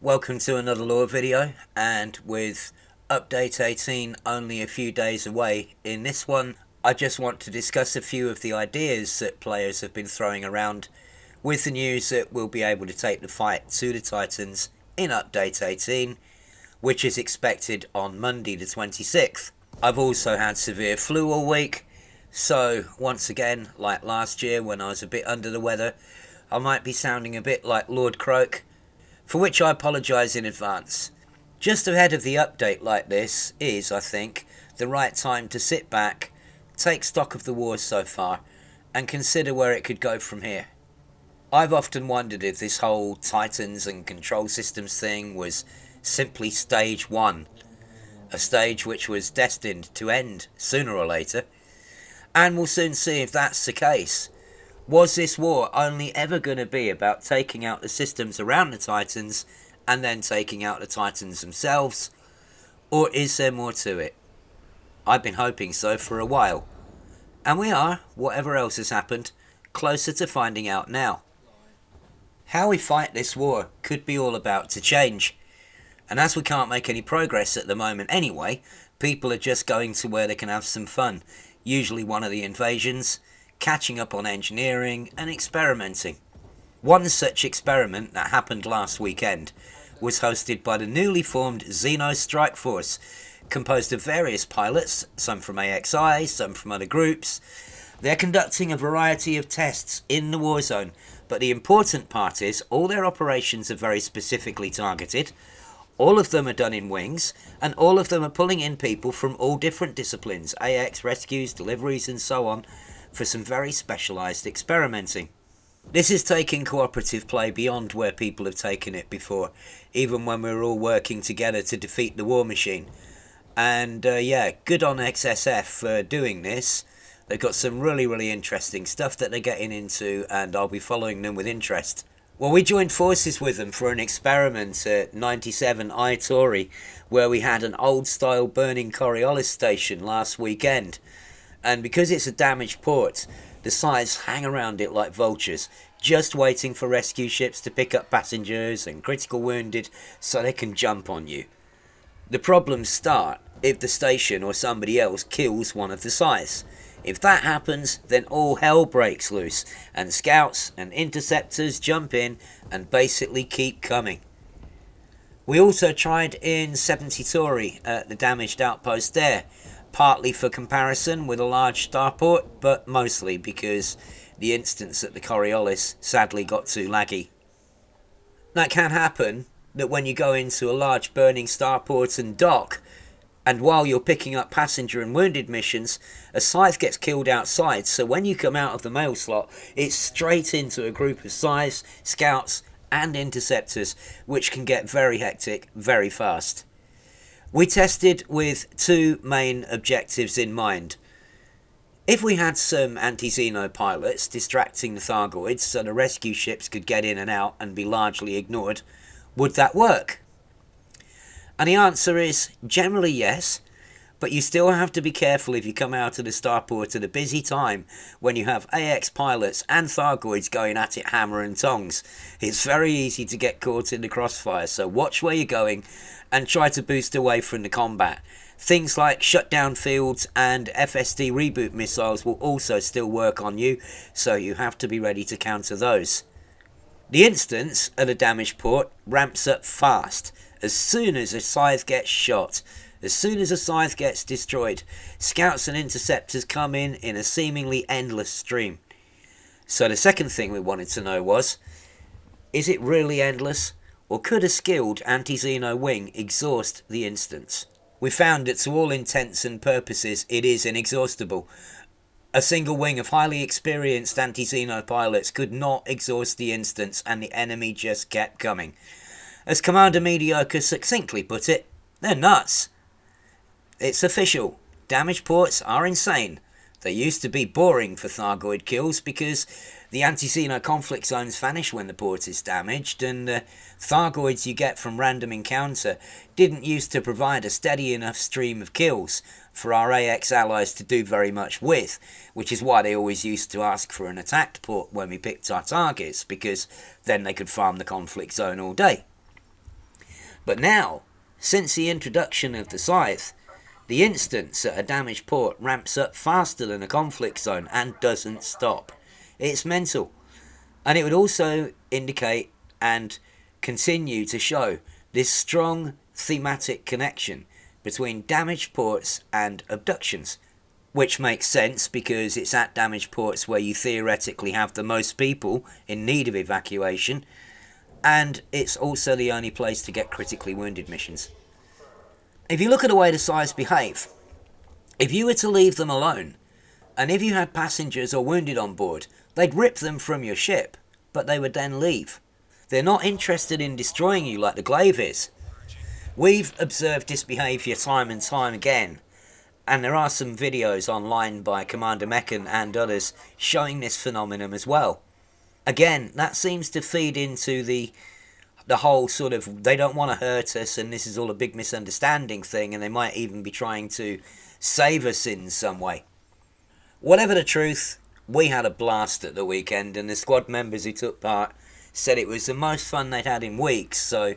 Welcome to another lore video, and with update 18 only a few days away, in this one I just want to discuss a few of the ideas that players have been throwing around with the news that we'll be able to take the fight to the Titans in update 18, which is expected on Monday the 26th. I've also had severe flu all week, so once again, like last year when I was a bit under the weather, I might be sounding a bit like Lord Croak, for which I apologise in advance. Just ahead of the update like this is, I think, the right time to sit back, take stock of the war so far, and consider where it could go from here. I've often wondered if this whole Titans and control systems thing was simply stage 1, a stage which was destined to end sooner or later, and we'll soon see if that's the case. Was this war only ever going to be about taking out the systems around the Titans and then taking out the Titans themselves? Or is there more to it? I've been hoping so for a while. And we are, whatever else has happened, closer to finding out now. How we fight this war could be all about to change. And as we can't make any progress at the moment anyway, people are just going to where they can have some fun. Usually one of the invasions, catching up on engineering and experimenting. One such experiment that happened last weekend was hosted by the newly formed Xeno strike force, composed of various pilots, some from AXI, some from other groups. They're conducting a variety of tests in the war zone, but the important part is all their operations are very specifically targeted. All of them are done in wings, and all of them are pulling in people from all different disciplines, AX, rescues, deliveries and so on, for some very specialised experimenting. This is taking cooperative play beyond where people have taken it before, even when we were all working together to defeat the war machine. And good on XSF for doing this. They've got some really interesting stuff that they're getting into, and I'll be following them with interest. Well, we joined forces with them for an experiment at 97 Itori, where we had an old-style burning Coriolis station last weekend. And because it's a damaged port, the Scythes hang around it like vultures, just waiting for rescue ships to pick up passengers and critical wounded so they can jump on you. The problems start if the station or somebody else kills one of the Scythes. If that happens, then all hell breaks loose, and scouts and interceptors jump in and basically keep coming. We also tried in 70 Tori at the damaged outpost there, partly for comparison with a large starport, but mostly because the instance at the Coriolis sadly got too laggy. That can happen, that when you go into a large burning starport and dock, and while you're picking up passenger and wounded missions, a Scythe gets killed outside, so when you come out of the mail slot, it's straight into a group of Scythes, scouts and interceptors, which can get very hectic very fast. We tested with two main objectives in mind. If we had some anti-Xeno pilots distracting the Thargoids so the rescue ships could get in and out and be largely ignored, would that work? And the answer is generally yes, but you still have to be careful if you come out of the starport at a busy time when you have AX pilots and Thargoids going at it hammer and tongs. It's very easy to get caught in the crossfire, so watch where you're going and try to boost away from the combat. Things like shutdown fields and FSD reboot missiles will also still work on you, so you have to be ready to counter those. The instance at a damaged port ramps up fast. As soon as a Scythe gets shot, as soon as a Scythe gets destroyed, scouts and interceptors come in a seemingly endless stream. So the second thing we wanted to know was, is it really endless? Or could a skilled anti-Xeno wing exhaust the instance? We found that to all intents and purposes it is inexhaustible. A single wing of highly experienced anti-Xeno pilots could not exhaust the instance, and the enemy just kept coming. As Commander Mediocre succinctly put it, they're nuts. It's official. Damaged ports are insane. They used to be boring for Thargoid kills because the anti-Xeno conflict zones vanish when the port is damaged, and the Thargoids you get from random encounter didn't used to provide a steady enough stream of kills for our AX allies to do very much with, which is why they always used to ask for an attacked port when we picked our targets, because then they could farm the conflict zone all day. But now, since the introduction of the scythe, the instance at a damaged port ramps up faster than a conflict zone and doesn't stop. It's mental. And it would also indicate and continue to show this strong thematic connection between damaged ports and abductions. Which makes sense because it's at damaged ports where you theoretically have the most people in need of evacuation, and it's also the only place to get critically wounded missions. If you look at the way the scythes behave, if you were to leave them alone, and if you had passengers or wounded on board, they'd rip them from your ship, but they would then leave. They're not interested in destroying you like the glaive is. We've observed this behaviour time and time again, and there are some videos online by Commander Meccan and others showing this phenomenon as well. Again, that seems to feed into the whole sort of they don't want to hurt us and this is all a big misunderstanding thing, and they might even be trying to save us in some way. Whatever the truth, we had a blast at the weekend, and the squad members who took part said it was the most fun they'd had in weeks, so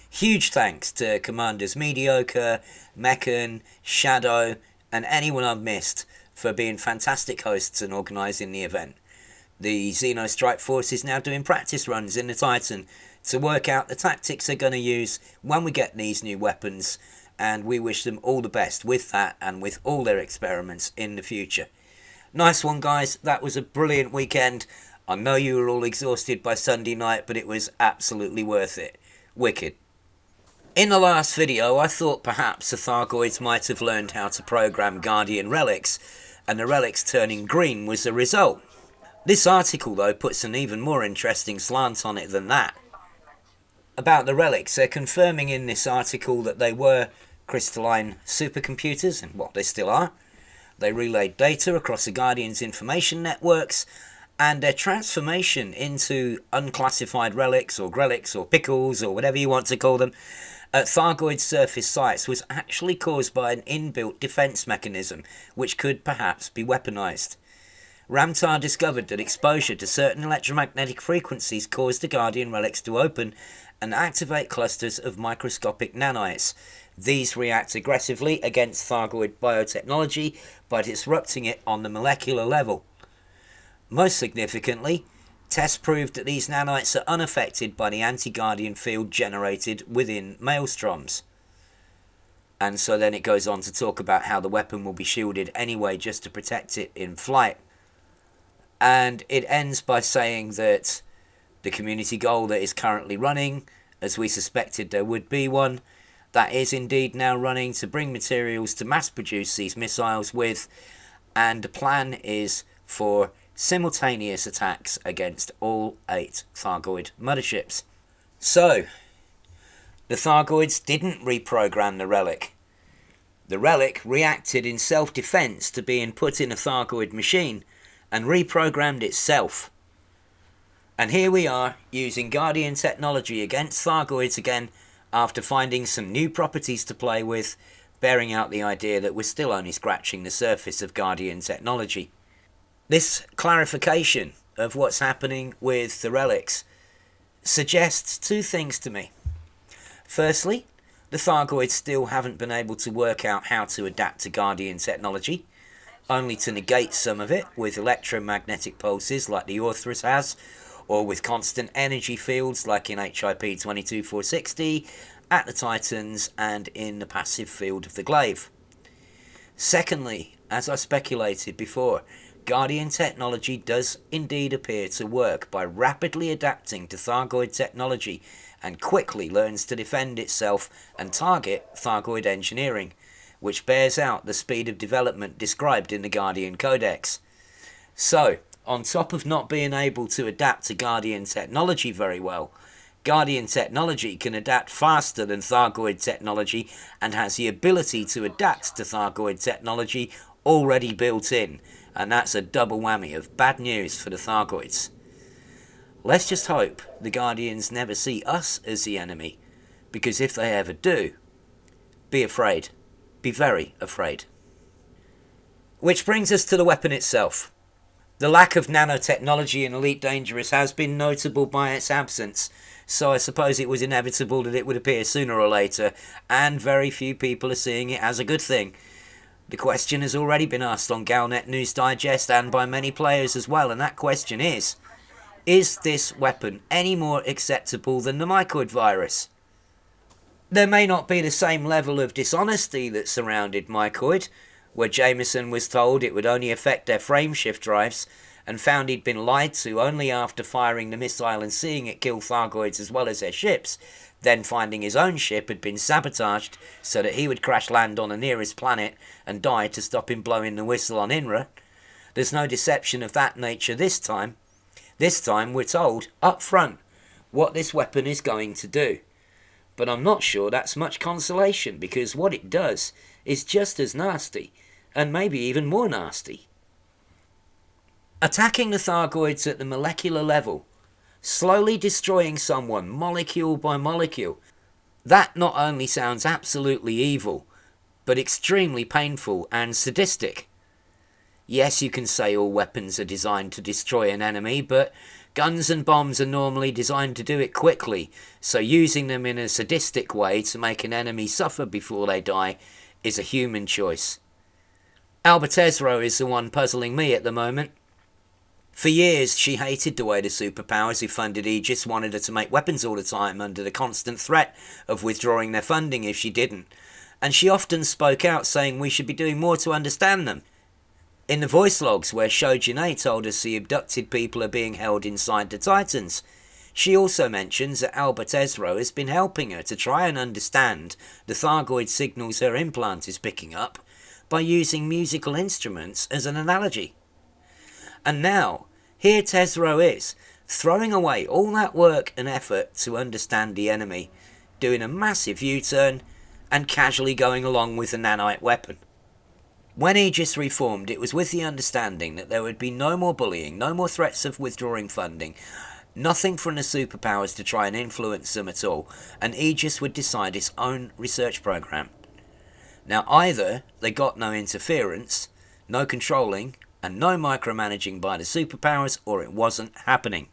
huge thanks to Commanders Mediocre, Meccan, Shadow, and anyone I've missed for being fantastic hosts and organising the event. The Xeno Strike Force is now doing practice runs in the Titan to work out the tactics they're going to use when we get these new weapons, and we wish them all the best with that and with all their experiments in the future. Nice one, guys. That was a brilliant weekend. I know you were all exhausted by Sunday night, but it was absolutely worth it. Wicked. In the last video, I thought perhaps the Thargoids might have learned how to program Guardian relics, and the relics turning green was the result. This article, though, puts an even more interesting slant on it than that. About the relics, they're confirming in this article that they were crystalline supercomputers, and what they still are. They relayed data across the Guardian's information networks, and their transformation into unclassified relics or pickles or whatever you want to call them at Thargoid surface sites was actually caused by an inbuilt defense mechanism which could perhaps be weaponized. Ramtar discovered that exposure to certain electromagnetic frequencies caused the Guardian relics to open and activate clusters of microscopic nanites. These react aggressively against Thargoid biotechnology by disrupting it on the molecular level. Most significantly, tests proved that these nanites are unaffected by the anti-Guardian field generated within Maelstroms. And so then it goes on to talk about how the weapon will be shielded anyway just to protect it in flight. And it ends by saying that the community goal that is currently running, as we suspected there would be one, that is indeed now running to bring materials to mass produce these missiles with, and the plan is for simultaneous attacks against all 8 Thargoid motherships. So, the Thargoids didn't reprogram the relic. The relic reacted in self-defense to being put in a Thargoid machine and reprogrammed itself. And here we are, using Guardian technology against Thargoids again, after finding some new properties to play with, bearing out the idea that we're still only scratching the surface of Guardian technology. This clarification of what's happening with the relics suggests 2 things to me. Firstly, the Thargoids still haven't been able to work out how to adapt to Guardian technology, only to negate some of it with electromagnetic pulses like the Orthrus has, or with constant energy fields like in HIP 22460, at the Titans, and in the passive field of the glaive. Secondly, as I speculated before, Guardian technology does indeed appear to work by rapidly adapting to Thargoid technology and quickly learns to defend itself and target Thargoid engineering, which bears out the speed of development described in the Guardian Codex. So, on top of not being able to adapt to Guardian technology very well, Guardian technology can adapt faster than Thargoid technology and has the ability to adapt to Thargoid technology already built in, and that's a double whammy of bad news for the Thargoids. Let's just hope the Guardians never see us as the enemy, because if they ever do, be afraid. Be very afraid. Which brings us to the weapon itself. The lack of nanotechnology in Elite Dangerous has been notable by its absence, so I suppose it was inevitable that it would appear sooner or later, and very few people are seeing it as a good thing. The question has already been asked on Galnet News Digest and by many players as well, and that question is this weapon any more acceptable than the mycoid virus? There may not be the same level of dishonesty that surrounded mycoid, where Jameson was told it would only affect their frameshift drives, and found he'd been lied to only after firing the missile and seeing it kill Thargoids as well as their ships, then finding his own ship had been sabotaged so that he would crash land on the nearest planet and die to stop him blowing the whistle on Inra. There's no deception of that nature this time. This time we're told, up front, what this weapon is going to do. But I'm not sure that's much consolation, because what it does is just as nasty, and maybe even more nasty. Attacking the Thargoids at the molecular level, slowly destroying someone molecule by molecule, that not only sounds absolutely evil, but extremely painful and sadistic. Yes, you can say all weapons are designed to destroy an enemy, but guns and bombs are normally designed to do it quickly, so using them in a sadistic way to make an enemy suffer before they die is a human choice. Albertezro is the one puzzling me at the moment. For years, she hated the way the superpowers who funded Aegis wanted her to make weapons all the time under the constant threat of withdrawing their funding if she didn't, and she often spoke out saying we should be doing more to understand them. In the voice logs where Shojine told us the abducted people are being held inside the Titans, she also mentions that Albertezro has been helping her to try and understand the Thargoid signals her implant is picking up by using musical instruments as an analogy. And now, here Tezro is, throwing away all that work and effort to understand the enemy, doing a massive U-turn, and casually going along with the nanite weapon. When Aegis reformed, it was with the understanding that there would be no more bullying, no more threats of withdrawing funding, nothing from the superpowers to try and influence them at all, and Aegis would decide its own research program. Now either they got no interference, no controlling, and no micromanaging by the superpowers, or it wasn't happening.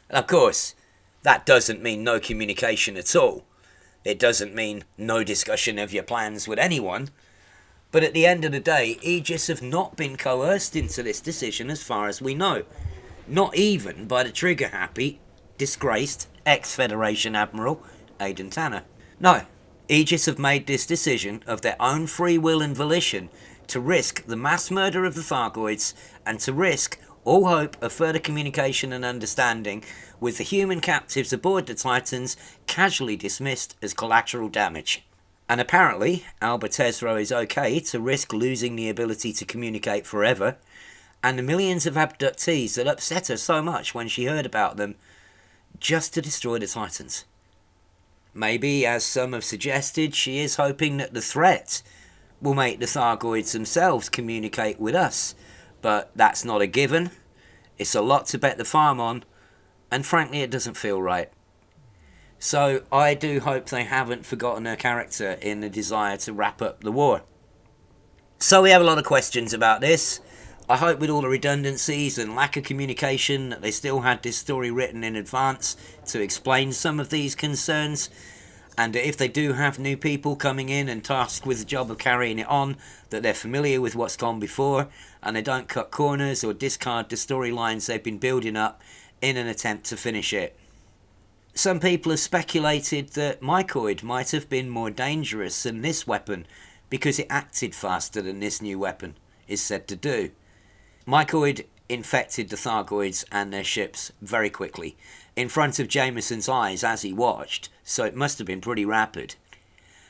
Of course, that doesn't mean no communication at all. It doesn't mean no discussion of your plans with anyone. But at the end of the day, Aegis have not been coerced into this decision as far as we know. Not even by the trigger-happy, disgraced ex-Federation Admiral Aiden Tanner. No, Aegis have made this decision of their own free will and volition to risk the mass murder of the Thargoids and to risk all hope of further communication and understanding with the human captives aboard the Titans casually dismissed as collateral damage. And apparently, Albertezro is okay to risk losing the ability to communicate forever, and the millions of abductees that upset her so much when she heard about them, just to destroy the Titans. Maybe, as some have suggested, she is hoping that the threat will make the Thargoids themselves communicate with us, but that's not a given. It's a lot to bet the farm on, and frankly it doesn't feel right. So I do hope they haven't forgotten her character in the desire to wrap up the war. So we have a lot of questions about this. I hope with all the redundancies and lack of communication that they still had this story written in advance to explain some of these concerns, and if they do have new people coming in and tasked with the job of carrying it on, that they're familiar with what's gone before and they don't cut corners or discard the storylines they've been building up in an attempt to finish it. Some people have speculated that mycoid might have been more dangerous than this weapon because it acted faster than this new weapon is said to do. Mycoid infected the Thargoids and their ships very quickly, in front of Jameson's eyes as he watched, so it must have been pretty rapid.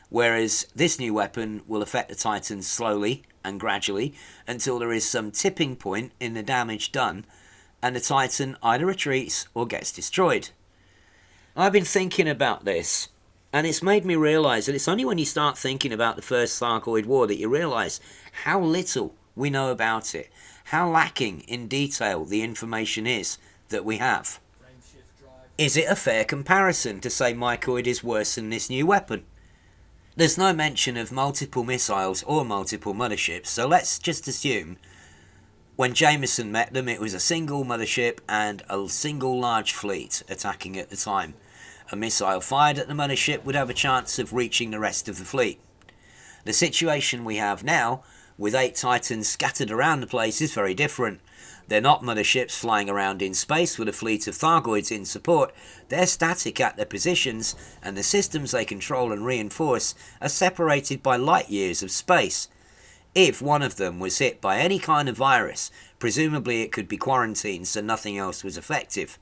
Whereas this new weapon will affect the Titans slowly and gradually until there is some tipping point in the damage done and the Titan either retreats or gets destroyed. I've been thinking about this, and it's made me realise that it's only when you start thinking about the First Thargoid War that you realise how little we know about it, how lacking in detail the information is that we have. Is it a fair comparison to say mycoid is worse than this new weapon? There's no mention of multiple missiles or multiple motherships, so let's just assume When Jameson met them, it was a single mothership and a single large fleet attacking at the time. A missile fired at the mothership would have a chance of reaching the rest of the fleet. The situation we have now, with 8 Titans scattered around the place, is very different. They're not motherships flying around in space with a fleet of Thargoids in support. They're static at their positions, and the systems they control and reinforce are separated by light years of space. If one of them was hit by any kind of virus, presumably it could be quarantined so nothing else was effective.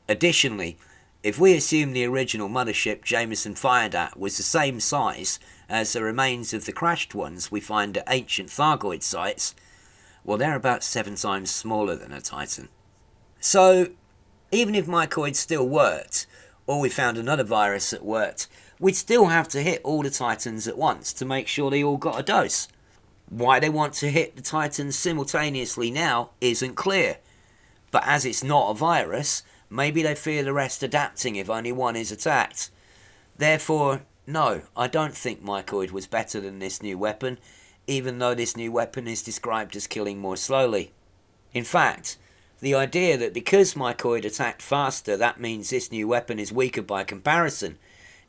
Additionally, if we assume the original mothership Jameson fired at was the same size as the remains of the crashed ones we find at ancient Thargoid sites, well, they're about 7 times smaller than a Titan. So, even if mycoids still worked, or we found another virus that worked, we'd still have to hit all the Titans at once to make sure they all got a dose. Why they want to hit the Titans simultaneously now isn't clear. But as it's not a virus, maybe they fear the rest adapting if only one is attacked. Therefore, no, I don't think mycoid was better than this new weapon, even though this new weapon is described as killing more slowly. In fact, the idea that because mycoid attacked faster that means this new weapon is weaker by comparison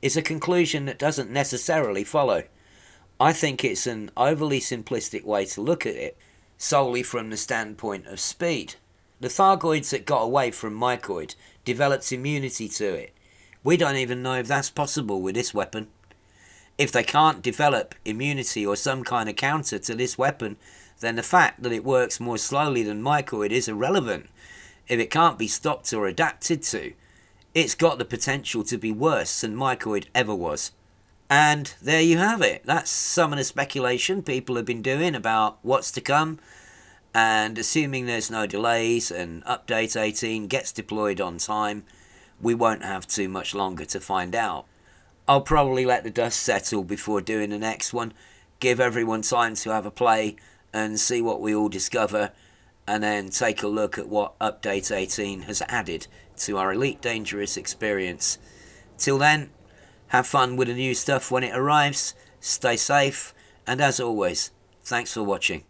is a conclusion that doesn't necessarily follow. I think it's an overly simplistic way to look at it, solely from the standpoint of speed. The Thargoids that got away from mycoid developed immunity to it. We don't even know if that's possible with this weapon. If they can't develop immunity or some kind of counter to this weapon, then the fact that it works more slowly than mycoid is irrelevant. If it can't be stopped or adapted to, it's got the potential to be worse than mycoid ever was. And there you have it. That's some of the speculation people have been doing about what's to come, and assuming there's no delays and Update 18 gets deployed on time, we won't have too much longer to find out. I'll probably let the dust settle before doing the next one, give everyone time to have a play and see what we all discover, and then take a look at what Update 18 has added to our Elite Dangerous experience. Till then, have fun with the new stuff when it arrives, stay safe, and as always, thanks for watching.